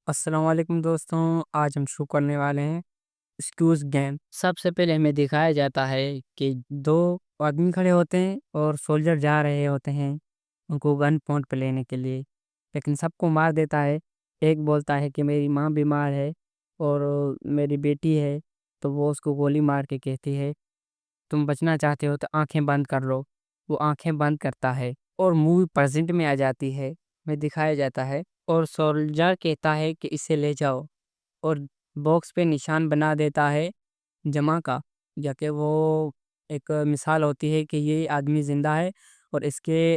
السلام علیکم دوستوں، آج ہم شروع کرنے والے ہیں اسکیوز گیم۔ سب سے پہلے ہمیں دکھایا جاتا ہے کہ دو آدمی کھڑے ہوتے ہیں اور سولجر جا رہے ہوتے ہیں ان کو گن پوائنٹ پہ لینے کے لیے، لیکن سب کو مار دیتا ہے۔ ایک بولتا ہے کہ میری ماں بیمار ہے اور میری بیٹی ہے، تو وہ اس کو گولی مار کے کہتی ہے تم بچنا چاہتے ہو تو آنکھیں بند کر لو۔ وہ آنکھیں بند کرتا ہے اور مووی پریزنٹ میں آ جاتی ہے، میں دکھایا جاتا ہے، اور سولجر کہتا ہے کہ اسے لے جاؤ اور باکس پہ نشان بنا دیتا ہے جمع کا، یا کہ وہ ایک مثال ہوتی ہے کہ یہ آدمی زندہ ہے اور اس کے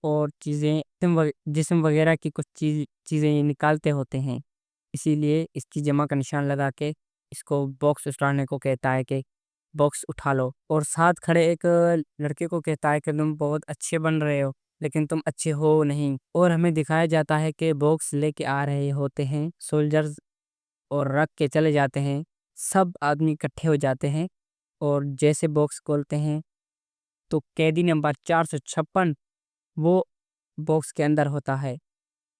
اور چیزیں جسم وغیرہ کی کچھ چیزیں یہ نکالتے ہوتے ہیں، اسی لیے اس کی جمع کا نشان لگا کے اس کو باکس اٹھانے کو کہتا ہے کہ باکس اٹھا لو، اور ساتھ کھڑے ایک لڑکے کو کہتا ہے کہ تم بہت اچھے بن رہے ہو لیکن تم اچھے ہو نہیں، اور ہمیں دکھایا جاتا ہے کہ باکس لے کے آ رہے ہوتے ہیں سولجرز اور رکھ کے چلے جاتے ہیں۔ سب آدمی اکٹھے ہو جاتے ہیں اور جیسے باکس کھولتے ہیں تو قیدی نمبر 456 وہ باکس کے اندر ہوتا ہے،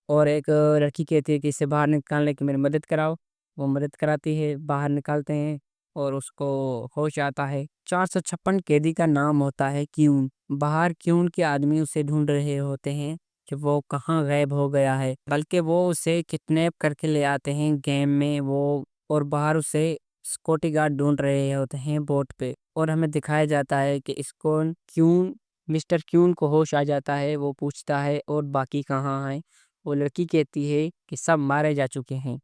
اور ایک لڑکی کہتی ہے کہ اسے باہر نکالنے کی میری مدد کراؤ، وہ مدد کراتی ہے، باہر نکالتے ہیں اور اس کو ہوش آتا ہے۔ 456 قیدی کا نام ہوتا ہے کیون۔ باہر کیون کے آدمی اسے ڈھونڈ رہے ہوتے ہیں کہ وہ کہاں غائب ہو گیا ہے، بلکہ وہ اسے کڈنیپ کر کے لے آتے ہیں گیم میں وہ، اور باہر اسے سیکورٹی گارڈ ڈھونڈ رہے ہوتے ہیں بوٹ پہ، اور ہمیں دکھایا جاتا ہے کہ اس کو کیون مسٹر کیون کو ہوش آ جاتا ہے، وہ پوچھتا ہے اور باقی کہاں ہیں، وہ لڑکی کہتی ہے کہ سب مارے جا چکے ہیں۔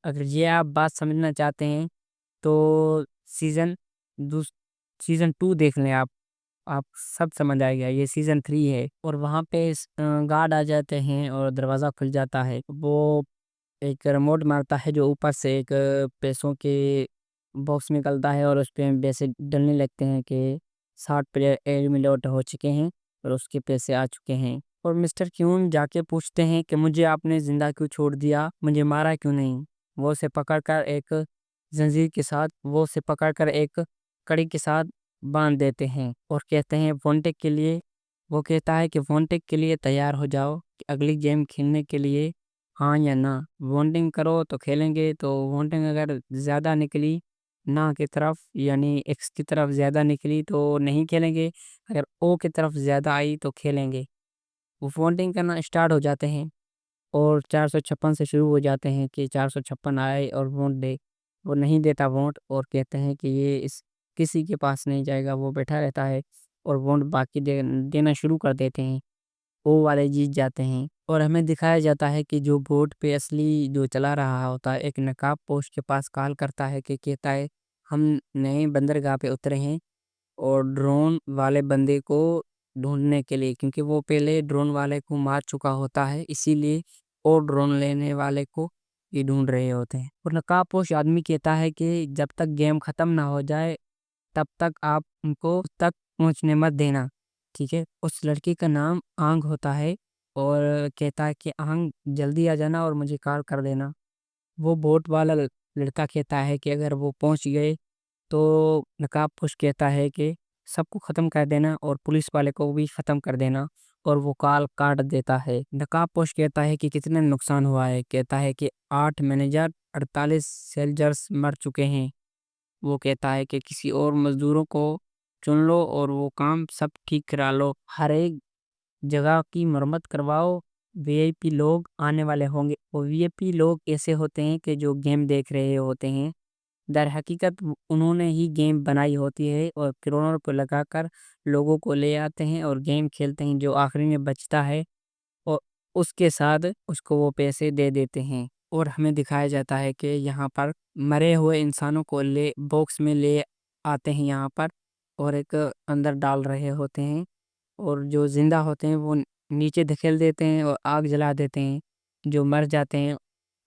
اگر یہ آپ بات سمجھنا چاہتے ہیں تو سیزن سیزن 2 دیکھ لیں، آپ سب سمجھ آئے گا، یہ سیزن 3 ہے، اور وہاں پہ گارڈ آ جاتے ہیں اور دروازہ کھل جاتا ہے، وہ ایک ریموٹ مارتا ہے جو اوپر سے ایک پیسوں کے باکس نکلتا ہے اور اس پہ پیسے ڈلنے لگتے ہیں کہ 60 پلیئر ایلیمنیٹ ہو چکے ہیں اور اس کے پیسے آ چکے ہیں، اور مسٹر کیون جا کے پوچھتے ہیں کہ مجھے آپ نے زندہ کیوں چھوڑ دیا، مجھے مارا کیوں نہیں۔ وہ اسے پکڑ کر ایک زنجیر کے ساتھ ایک کڑی کے ساتھ باندھ دیتے ہیں اور کہتے ہیں وانٹیک کے لیے، وہ کہتا ہے کہ وانٹیک کے لیے تیار ہو جاؤ کہ اگلی گیم کھیلنے کے لیے ہاں یا نہ، وانٹنگ کرو تو کھیلیں گے، تو وانٹنگ اگر زیادہ نکلی نہ کی طرف یعنی ایکس کی طرف زیادہ نکلی تو نہیں کھیلیں گے، اگر او کی طرف زیادہ آئی تو کھیلیں گے۔ وہ وانٹنگ کرنا اسٹارٹ ہو جاتے ہیں اور 456 سے شروع ہو جاتے ہیں کہ 456 آئے اور ووٹ دے، وہ نہیں دیتا ووٹ، اور کہتے ہیں کہ یہ کسی کے پاس نہیں جائے گا، وہ بیٹھا رہتا ہے، اور ووٹ باقی دینا شروع کر دیتے ہیں، وہ والے جیت جاتے ہیں، اور ہمیں دکھایا جاتا ہے کہ جو بورڈ پہ اصلی جو چلا رہا ہوتا ہے ایک نقاب پوش کے پاس کال کرتا ہے کہ کہتا ہے ہم نئے بندرگاہ پہ اترے ہیں اور ڈرون والے بندے کو ڈھونڈنے کے لیے، کیونکہ وہ پہلے ڈرون والے کو مار چکا ہوتا ہے، اسی لیے اور ڈرون لینے والے کو یہ ڈھونڈ رہے ہوتے ہیں، اور نقاب پوش آدمی کہتا ہے کہ جب تک گیم ختم نہ ہو جائے تب تک آپ ان کو تک پہنچنے مت دینا، ٹھیک ہے۔ اس لڑکی کا نام آنگ ہوتا ہے اور کہتا ہے کہ آنگ جلدی آ جانا اور مجھے کال کر دینا۔ وہ بوٹ والا لڑکا کہتا ہے کہ اگر وہ پہنچ گئے تو نقاب پوش کہتا ہے کہ سب کو ختم کر دینا اور پولیس والے کو بھی ختم کر دینا، اور وہ کال کاٹ دیتا ہے۔ نقاب پوش کہتا ہے کہ کتنے نقصان ہوا ہے، کہتا ہے کہ 8 مینیجر 48 سیلجرز مر چکے ہیں، وہ کہتا ہے کہ کسی اور مزدوروں کو چن لو اور وہ کام سب ٹھیک کرا لو، ہر ایک جگہ کی مرمت کرواؤ، وی آئی پی لوگ آنے والے ہوں گے، اور وی آئی پی لوگ ایسے ہوتے ہیں کہ جو گیم دیکھ رہے ہوتے ہیں، در حقیقت انہوں نے ہی گیم بنائی ہوتی ہے اور کروڑوں روپے لگا کر لوگوں کو لے آتے ہیں اور گیم کھیلتے ہیں، جو آخری میں بچتا ہے اور اس کے ساتھ اس کو وہ پیسے دے دیتے ہیں، اور ہمیں دکھایا جاتا ہے کہ یہاں پر مرے ہوئے انسانوں کو باکس میں لے آتے ہیں یہاں پر، اور ایک اندر ڈال رہے ہوتے ہیں، اور جو زندہ ہوتے ہیں وہ نیچے دھکیل دیتے ہیں اور آگ جلا دیتے ہیں، جو مر جاتے ہیں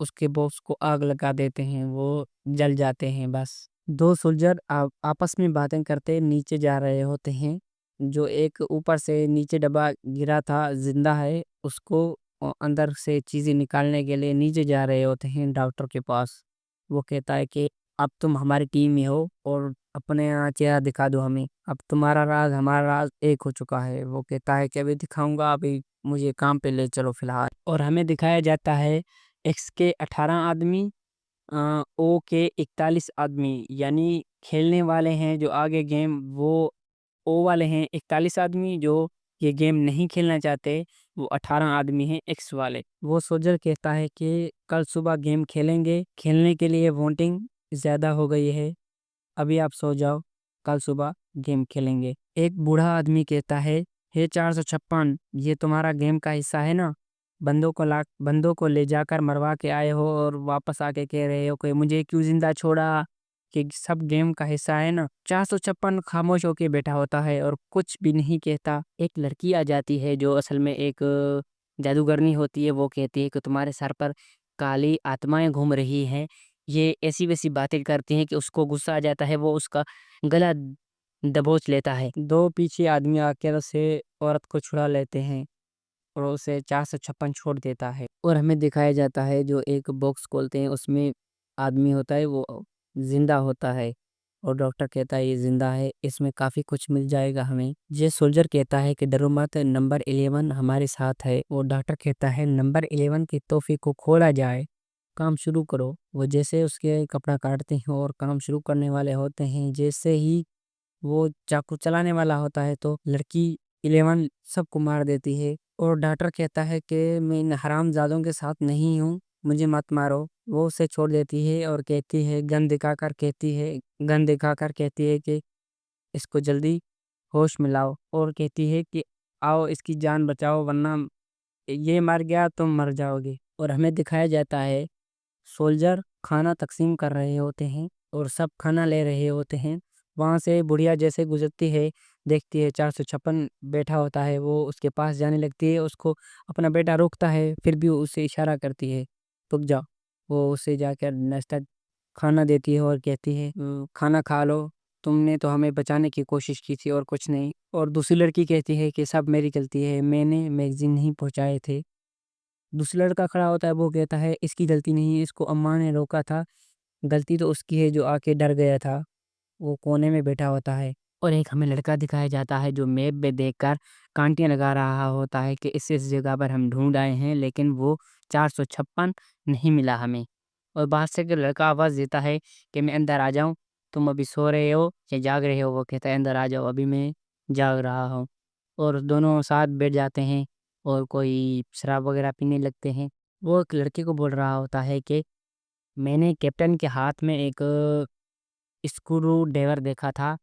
اس کے باکس کو آگ لگا دیتے ہیں، وہ جل جاتے ہیں بس۔ دو سولجر آپس میں باتیں کرتے نیچے جا رہے ہوتے ہیں، جو ایک اوپر سے نیچے ڈبا گرا تھا زندہ ہے، اس کو اندر سے چیزیں نکالنے کے لیے نیچے جا رہے ہوتے ہیں ڈاکٹر کے پاس۔ وہ کہتا ہے کہ اب تم ہماری ٹیم میں ہو اور اپنے چہرہ دکھا دو ہمیں، اب تمہارا راز ہمارا راز ایک ہو چکا ہے۔ وہ کہتا ہے کہ ابھی دکھاؤں گا، ابھی مجھے کام پہ لے چلو فی الحال، اور ہمیں دکھایا جاتا ہے ایکس کے 18 آدمی، او کے 41 آدمی، یعنی کھیلنے والے ہیں جو آگے گیم وہ او والے ہیں 41 آدمی، جو یہ گیم نہیں کھیلنا چاہتے وہ 18 آدمی ہیں ایکس والے۔ وہ سولجر کہتا ہے کہ کل صبح گیم کھیلیں گے، کھیلنے کے لیے ووٹنگ زیادہ ہو گئی ہے، ابھی آپ سو جاؤ، کل صبح گیم کھیلیں گے۔ ایک بوڑھا آدمی کہتا ہے 456، یہ تمہارا گیم کا حصہ ہے نا؟ بندوں کو لے جا کر مروا کے آئے ہو اور واپس آ کے کہہ رہے ہو کہ مجھے کیوں زندہ چھوڑا، کہ سب گیم کا حصہ ہے نا؟ 456 خاموش ہو کے بیٹھا ہوتا ہے اور کچھ بھی نہیں کہتا۔ ایک لڑکی آ جاتی ہے جو اصل میں ایک جادوگرنی ہوتی ہے، وہ کہتی ہے کہ تمہارے سر پر کالی آتمائیں گھوم رہی ہیں۔ یہ ایسی ویسی باتیں کرتی ہیں کہ اس کو غصہ آ جاتا ہے، وہ اس کا گلا دبوچ لیتا ہے۔ دو پیچھے آدمی آ کر اسے عورت کو چھڑا لیتے ہیں اور اسے 456 چھوڑ دیتا ہے۔ اور ہمیں دکھایا جاتا ہے جو ایک باکس کھولتے ہیں، اس میں آدمی ہوتا ہے، وہ زندہ ہوتا ہے اور ڈاکٹر کہتا ہے یہ زندہ ہے، اس میں کافی کچھ مل جائے گا ہمیں۔ یہ سولجر کہتا ہے کہ ڈرو مت، نمبر 11 ہمارے ساتھ ہے۔ وہ ڈاکٹر کہتا ہے نمبر 11 کی تحفے کو کھولا جائے، کام شروع کرو۔ وہ جیسے اس کے کپڑا کاٹتے ہیں اور کام شروع کرنے والے ہوتے ہیں، جیسے ہی وہ چاقو چلانے والا ہوتا ہے تو لڑکی 11 سب کو مار دیتی ہے۔ اور ڈاکٹر کہتا ہے کہ میں ان حرام زادوں کے ساتھ نہیں ہوں، مجھے مت مارو۔ وہ اسے چھوڑ دیتی ہے اور کہتی ہے گن دکھا کر کہتی ہے کہ اس کو جلدی ہوش میں لاؤ، اور کہتی ہے کہ آؤ اس کی جان بچاؤ ورنہ یہ مر گیا تم مر جاؤ گے۔ اور ہمیں دکھایا جاتا ہے سولجر کھانا تقسیم کر رہے ہوتے ہیں اور سب کھانا لے رہے ہوتے ہیں۔ وہاں سے بڑھیا جیسے گزرتی ہے، دیکھتی ہے 456 بیٹھا ہوتا ہے، وہ اس کے پاس جانے لگتی ہے، اس کو اپنا بیٹا روکتا ہے، پھر بھی اسے اشارہ کرتی ہے رک جاؤ۔ وہ اسے جا کر ناشتہ کھانا دیتی ہے اور کہتی ہے کھانا کھا لو، تم نے تو ہمیں بچانے کی کوشش کی تھی اور کچھ نہیں۔ اور دوسری لڑکی کہتی ہے کہ سب میری غلطی ہے، میں نے میگزین نہیں پہنچائے تھے۔ دوسرا لڑکا کھڑا ہوتا ہے، وہ کہتا ہے اس کی غلطی نہیں، اس کو اماں نے روکا تھا، غلطی تو اس کی ہے جو آ کے ڈر گیا تھا۔ وہ کونے میں بیٹھا ہوتا ہے۔ اور ایک ہمیں لڑکا دکھایا جاتا ہے جو میپ میں دیکھ کر کانٹیاں لگا رہا ہوتا ہے کہ اس جگہ پر ہم ڈھونڈ آئے ہیں، لیکن وہ 456 نہیں ملا ہمیں۔ اور باہر سے ایک لڑکا آواز دیتا ہے کہ میں اندر آ جاؤں، تم ابھی سو رہے ہو یا جاگ رہے ہو؟ وہ کہتا ہے اندر آ جاؤ، ابھی میں جاگ رہا ہوں۔ اور دونوں ساتھ بیٹھ جاتے ہیں اور کوئی شراب وغیرہ پینے لگتے ہیں۔ وہ ایک لڑکے کو بول رہا ہوتا ہے کہ میں نے کیپٹن کے ہاتھ میں ایک اسکرو ڈرایور دیکھا تھا،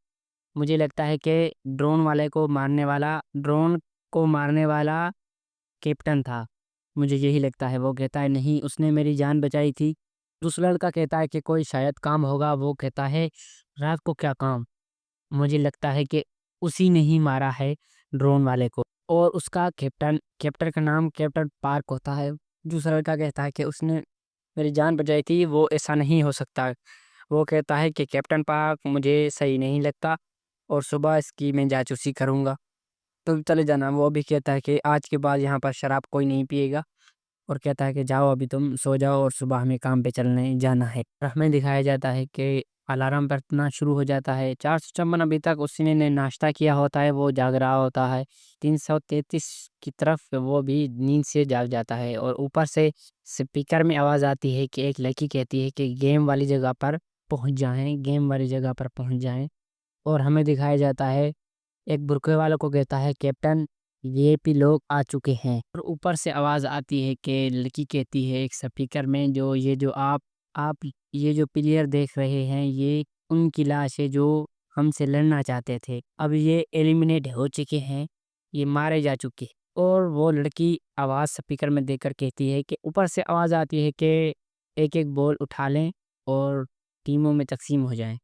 مجھے لگتا ہے کہ ڈرون کو مارنے والا کیپٹن تھا، مجھے یہی لگتا ہے۔ وہ کہتا ہے نہیں، اس نے میری جان بچائی تھی۔ دوسرا لڑکا کہتا ہے کہ کوئی شاید کام ہوگا۔ وہ کہتا ہے رات کو کیا کام، مجھے لگتا ہے کہ اسی نے ہی مارا ہے ڈرون والے کو، اور اس کا کیپٹن کا نام کیپٹن پارک ہوتا ہے۔ دوسرا لڑکا کہتا ہے کہ اس نے میری جان بچائی تھی، وہ ایسا نہیں ہو سکتا۔ وہ کہتا ہے کہ کیپٹن پارک مجھے صحیح نہیں لگتا اور صبح اس کی میں جاسوسی کروں گا، تو چلے جانا۔ وہ بھی کہتا ہے کہ آج کے بعد یہاں پر شراب کوئی نہیں پیے گا، اور کہتا ہے کہ جاؤ ابھی تم سو جاؤ اور صبح ہمیں کام پہ چلنے جانا ہے۔ اور ہمیں دکھایا جاتا ہے کہ الارم بجنا شروع ہو جاتا ہے۔ 456 ابھی تک اسی نے ناشتہ کیا ہوتا ہے، وہ جاگ رہا ہوتا ہے۔ 333 کی طرف وہ بھی نیند سے جاگ جاتا ہے، اور اوپر سے سپیکر میں آواز آتی ہے کہ ایک لڑکی کہتی ہے کہ گیم والی جگہ پر پہنچ جائیں۔ اور ہمیں دکھایا جاتا ہے ایک برقعے والے کو کہتا ہے کیپٹن یہ پی لوگ آ چکے ہیں۔ اور اوپر سے آواز آتی ہے کہ لڑکی کہتی ہے ایک سپیکر میں جو آپ یہ جو پلیئر دیکھ رہے ہیں، یہ ان کی لاش ہے جو ہم سے لڑنا چاہتے تھے، اب یہ ایلیمینیٹ ہو چکے ہیں، یہ مارے جا چکے۔ اور وہ لڑکی آواز سپیکر میں دے کر کہتی ہے کہ اوپر سے آواز آتی ہے کہ ایک ایک بال اٹھا لیں اور ٹیموں میں تقسیم ہو جائیں۔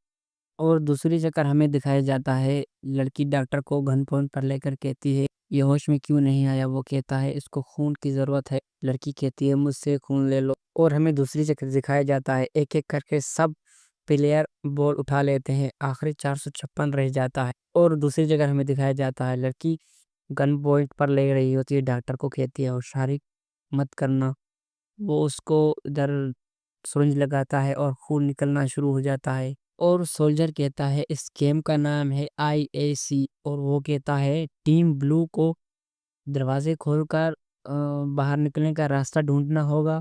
اور دوسری جگہ ہمیں دکھایا جاتا ہے لڑکی ڈاکٹر کو گن پوائنٹ پر لے کر کہتی ہے یہ ہوش میں کیوں نہیں آیا؟ وہ کہتا ہے اس کو خون کی ضرورت ہے۔ لڑکی کہتی ہے مجھ سے خون لے لو۔ اور ہمیں دوسری جگہ دکھایا جاتا ہے ایک ایک کر کے سب پلیئر بال اٹھا لیتے ہیں، آخری 456 رہ جاتا ہے۔ اور دوسری جگہ ہمیں دکھایا جاتا ہے لڑکی گن پوائنٹ پر لے رہی ہوتی ہے، ڈاکٹر کو کہتی ہے اور شارک مت کرنا۔ وہ اس کو ادھر سرنج لگاتا ہے اور خون نکلنا شروع ہو جاتا ہے۔ اور سولجر کہتا ہے اس گیم کا نام ہے IAC، اور وہ کہتا ہے ٹیم بلو کو دروازے کھول کر باہر نکلنے کا راستہ ڈھونڈنا ہوگا،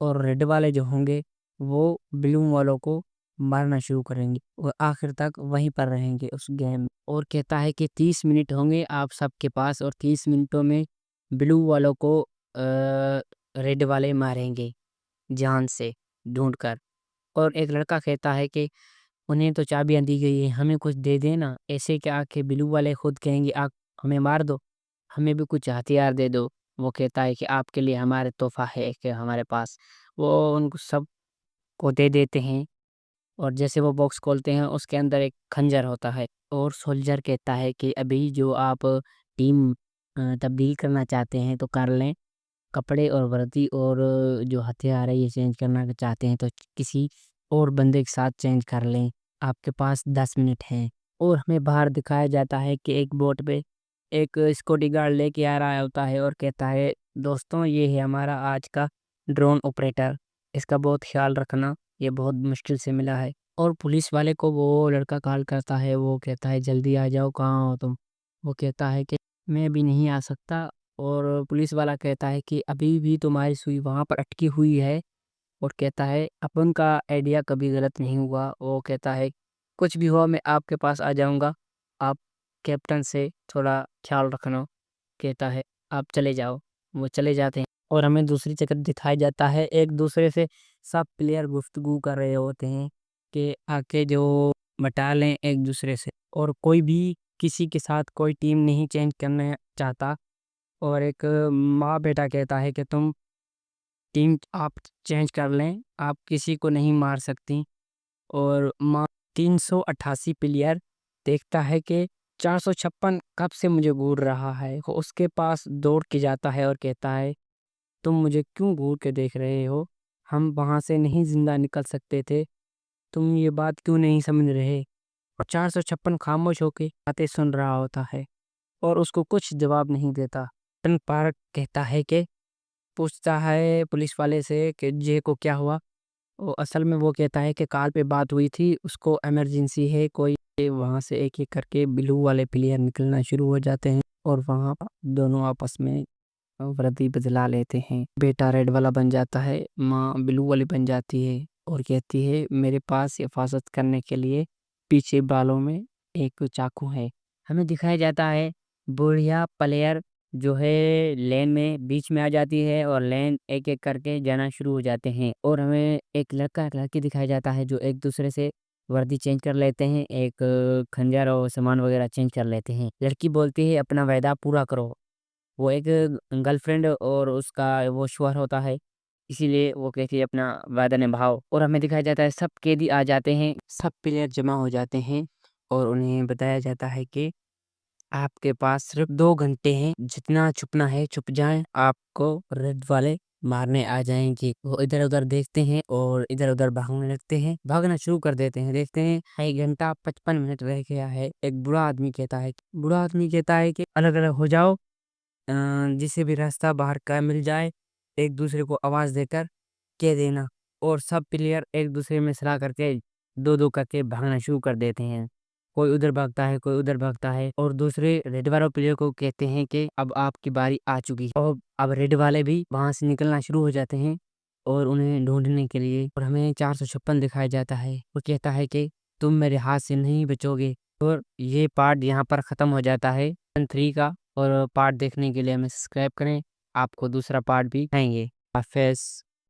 اور ریڈ والے جو ہوں گے وہ بلو والوں کو مارنا شروع کریں گے اور آخر تک وہیں پر رہیں گے اس گیم میں۔ اور کہتا ہے کہ 30 منٹ ہوں گے آپ سب کے پاس، اور 30 منٹوں میں بلو والوں کو ریڈ والے ماریں گے جان سے ڈھونڈ کر۔ اور ایک لڑکا کہتا ہے کہ انہیں تو چابیاں دی گئی ہے، ہمیں کچھ دے دینا، ایسے کہ آ کے بلو والے خود کہیں گے آپ ہمیں مار دو، ہمیں بھی کچھ ہتھیار دے دو۔ وہ کہتا ہے کہ آپ کے لیے ہمارے تحفہ ہے کہ ہمارے پاس، وہ ان کو سب کو دے دیتے ہیں۔ اور جیسے وہ باکس کھولتے ہیں اس کے اندر ایک خنجر ہوتا ہے، اور سولجر کہتا ہے کہ ابھی جو آپ ٹیم تبدیل کرنا چاہتے ہیں تو کر لیں، کپڑے اور وردی اور جو ہتھیار ہے یہ چینج کرنا چاہتے ہیں تو کسی اور بندے کے ساتھ چینج کر لیں، آپ کے پاس 10 منٹ ہیں۔ اور ہمیں باہر دکھایا جاتا ہے کہ ایک بوٹ پہ ایک سیکورٹی گارڈ لے کے آ رہا ہوتا ہے اور کہتا ہے دوستوں یہ ہے ہمارا آج کا ڈرون آپریٹر، اس کا بہت خیال رکھنا، یہ بہت مشکل سے ملا ہے۔ اور پولیس والے کو وہ لڑکا کال کرتا ہے، وہ کہتا ہے جلدی آ جاؤ، کہاں ہو تم؟ وہ کہتا ہے کہ میں بھی نہیں آ سکتا، اور پولیس والا کہتا ہے کہ ابھی بھی تمہاری سوئی وہاں پر اٹکی ہوئی ہے، اور کہتا ہے اپن کا آئیڈیا کبھی غلط نہیں ہوا۔ وہ کہتا ہے کچھ بھی ہو میں آپ کے پاس آ جاؤں گا، آپ کیپٹن سے تھوڑا خیال رکھنا، کہتا ہے آپ چلے جاؤ۔ وہ چلے جاتے ہیں اور ہمیں دوسری جگہ دکھایا جاتا ہے ایک دوسرے سے سب پلیئر گفتگو کر رہے ہوتے ہیں کہ آ کے جو بٹا لیں ایک دوسرے سے، اور کوئی بھی کسی کے ساتھ کوئی ٹیم نہیں چینج کرنا چاہتا۔ اور ایک ماں بیٹا کہتا ہے کہ تم ٹیم آپ چینج کر لیں، آپ کسی کو نہیں مار سکتی۔ اور ماں 388 پلیئر دیکھتا ہے کہ 456 کب سے مجھے گھور رہا ہے، وہ اس کے پاس دوڑ کے جاتا ہے اور کہتا ہے تم مجھے کیوں گھور کے دیکھ رہے ہو، ہم وہاں سے نہیں زندہ نکل سکتے تھے، تم یہ بات کیوں نہیں سمجھ رہے؟ اور 456 خاموش ہو کے باتیں سن رہا ہوتا ہے اور اس کو کچھ جواب نہیں دیتا۔ پارک کہتا ہے کہ پوچھتا ہے پولیس والے سے کہ جے کو کیا ہوا۔ اصل میں وہ کہتا ہے کہ کال پہ بات ہوئی تھی، اس کو ایمرجنسی ہے کوئی، وہاں سے ایک ایک کر کے بلو والے پلیئر نکلنا شروع ہو جاتے ہیں اور وہاں دونوں آپس میں وردی بدلا لیتے ہیں۔ بیٹا ریڈ والا بن جاتا ہے، ماں بلو والی بن جاتی ہے اور کہتی ہے میرے پاس حفاظت کرنے کے لیے پیچھے بالوں میں ایک چاقو ہے۔ ہمیں دکھایا جاتا ہے بڑھیا پلیئر جو ہے لین میں بیچ میں آ جاتی ہے اور لین ایک ایک کر کے جانا شروع ہو جاتے ہیں، اور ہمیں ایک لڑکا ایک لڑکی دکھایا جاتا ہے جو ایک دوسرے سے وردی چینج کر لیتے ہیں، ایک خنجر اور سامان وغیرہ چینج کر لیتے ہیں۔ لڑکی بولتی ہے اپنا وعدہ پورا کرو، وہ ایک گرل فرینڈ اور اس کا وہ شوہر ہوتا ہے، اسی لیے وہ کہتی ہے اپنا وعدہ نبھاؤ۔ اور ہمیں دکھایا جاتا ہے سب قیدی آ جاتے ہیں، سب پلیئر جمع ہو جاتے ہیں اور انہیں بتایا جاتا ہے کہ آپ کے پاس صرف 2 گھنٹے ہیں، جتنا چھپنا ہے چھپ جائیں، آپ کو ریڈ والے مارنے آ جائیں گے۔ وہ ادھر ادھر دیکھتے ہیں اور ادھر ادھر بھاگنے لگتے ہیں، بھاگنا شروع کر دیتے ہیں، دیکھتے ہیں 1 گھنٹہ 55 منٹ رہ گیا ہے۔ ایک بوڑھا آدمی کہتا ہے کہ الگ الگ ہو جاؤ، جسے بھی راستہ باہر کا مل جائے ایک دوسرے کو آواز دے کر کہہ دینا۔ اور سب پلیئر ایک دوسرے میں صلاح کر کے 2 کر کے بھاگنا شروع کر دیتے ہیں، کوئی ادھر بھاگتا ہے کوئی ادھر بھاگتا ہے، اور دوسرے ریڈ والے پلیئر کو کہتے ہیں کہ اب آپ کی باری آ چکی ہے، اور اب ریڈ والے بھی وہاں سے نکلنا شروع ہو جاتے ہیں اور انہیں ڈھونڈنے کے لیے۔ اور ہمیں 456 دکھایا جاتا ہے، وہ کہتا ہے کہ تم میرے ہاتھ سے نہیں بچو گے۔ اور یہ پارٹ یہاں پر ختم ہو جاتا ہے 3 کا، اور پارٹ دیکھنے کے لیے ہمیں سبسکرائب کریں، آپ کو دوسرا پارٹ بھی آئیں گے۔ حافظ۔